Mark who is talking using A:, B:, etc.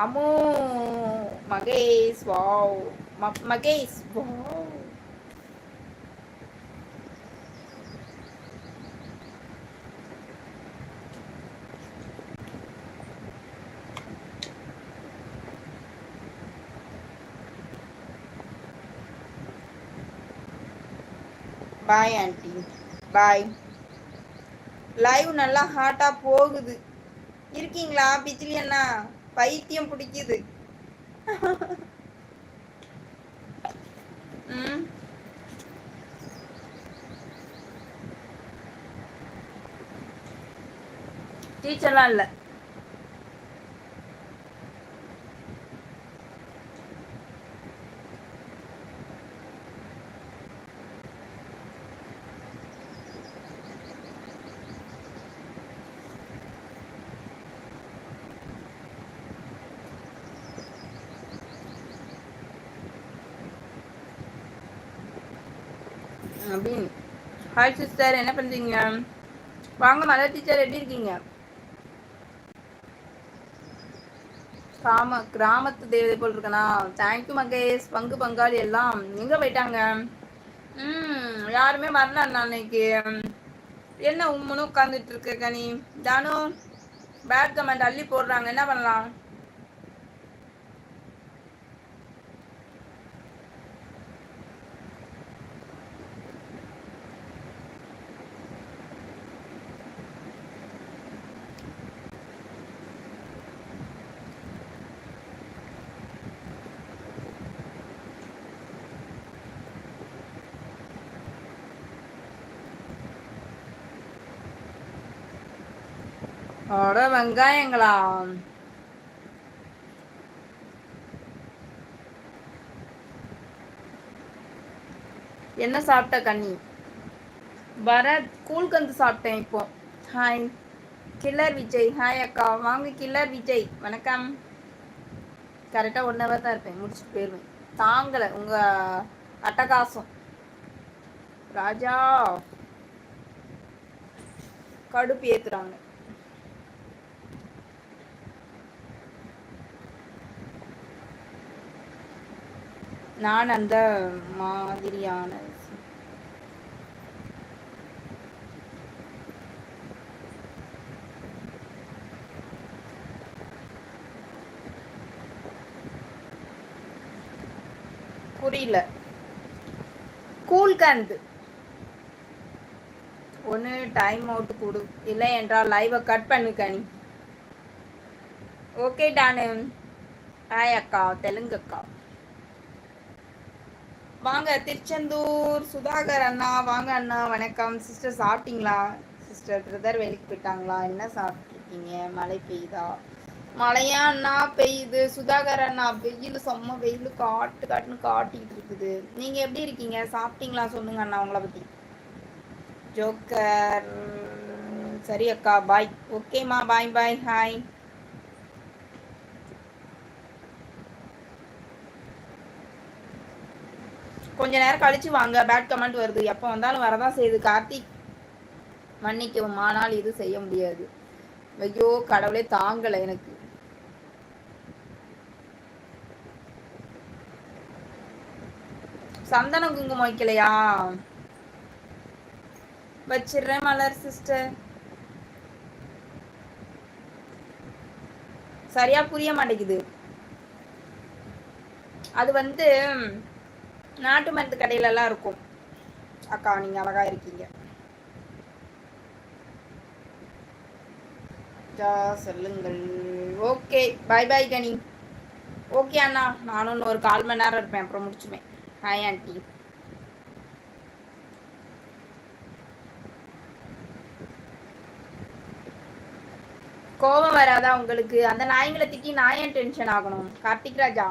A: Ammu Mahesh wow Mahesh wow. Bye aunty bye. Live நல்லா ஹாட்டா போகுது. இருக்கீங்களா பிஜிலி அண்ணா? பைத்தியம் பிடிக்குது. ம் டீச்சர்லாம் இல்லை. அப்படின்னு. ஹாய் சிஸ்டர், என்ன பண்றீங்க? வாங்க மலர் டீச்சர், எப்படி இருக்கீங்க? கிராமத்து தேவதை போல் இருக்கனா? தேங்க்யூ மகேஷ். பங்கு பங்காளி எல்லாம் எங்க போயிட்டாங்க? யாருமே வரல அன்னைக்கு. என்ன உம்முன்னு உட்காந்துட்டு இருக்க கனி? தானு பேட் கமெண்ட் அள்ளி போடுறாங்க, என்ன பண்ணலாம்? அட வெங்காயங்களா? என்ன சாப்பிட்ட கண்ணி? பரத் கூழ்கந்து சாப்பிட்டேன் இப்போ. Hi killer Vijay. ஹாய் அக்கா, வாங்க கில்லர் விஜய். வணக்கம். கரெக்டாக 1 hour தான் இருப்பேன், முடிச்சுட்டு போயிடுவேன். தாங்கலை உங்க அட்டகாசம். ராஜா கடுப்பு ஏத்துறாங்க. நான் அந்த மாதிரியான புரியல. கூல்கந்து ஒன்று டைம் அவுட் கொடு, இல்லை என்றால் லைவை கட் பண்ணுக்க நீ. ஓகே டானு. ஹாய் அக்கா, தெலுங்கு அக்கா. வாங்க திருச்செந்தூர் சுதாகர் அண்ணா, வாங்க அண்ணா. வணக்கம் சிஸ்டர், சாப்பிட்டீங்களா? சிஸ்டர் பிரதர் வேலைக்கு போயிட்டாங்களா? என்ன சாப்பிட்ருக்கீங்க? மழை பெய்யுதா? மழையா அண்ணா பெய்யுது. சுதாகர் அண்ணா வெயில் செம்ம வெயில், காட்டுன்னு காட்டிட்டு இருக்குது. நீங்க எப்படி இருக்கீங்க? சாப்பிட்டீங்களா? சொல்லுங்க அண்ணா உங்களை பத்தி. ஜோக்கர் சரி அக்கா, பாய். ஓகேம்மா, பாய் பாய். ஹாய். கொஞ்ச நேரம் கழிச்சு வாங்க, பேட் கமெண்ட் வருது. எப்போ வந்தாலும் வரதான் செய்யுது. கார்த்திக் மன்னிக்கவும், ஆனால் இது செய்ய முடியாது. ஐயோ கடவுளே, தாங்கலை எனக்கு. சந்தன குங்குமம் வைக்கலையா? வச்சிடுறேன் மலர் சிஸ்டர். சரியா புரிய மாட்டேங்குது. அது வந்து நாட்டு மருந்து கடையில எல்லாம் இருக்கும். அக்கா நீங்க அழகா இருக்கீங்க. சொல்லுங்கள். ஓகே பாய் பாய் கனி. ஓகே அண்ணா, நானும் ஒரு 1/4 மணி நேரம் இருப்பேன், அப்புறம் முடிச்சுவேன். Hi aunty. கோபம் வராதா உங்களுக்கு? அந்த நாய்களை திட்டி நான் ஏன் டென்ஷன் ஆகணும்? கார்த்திக் ராஜா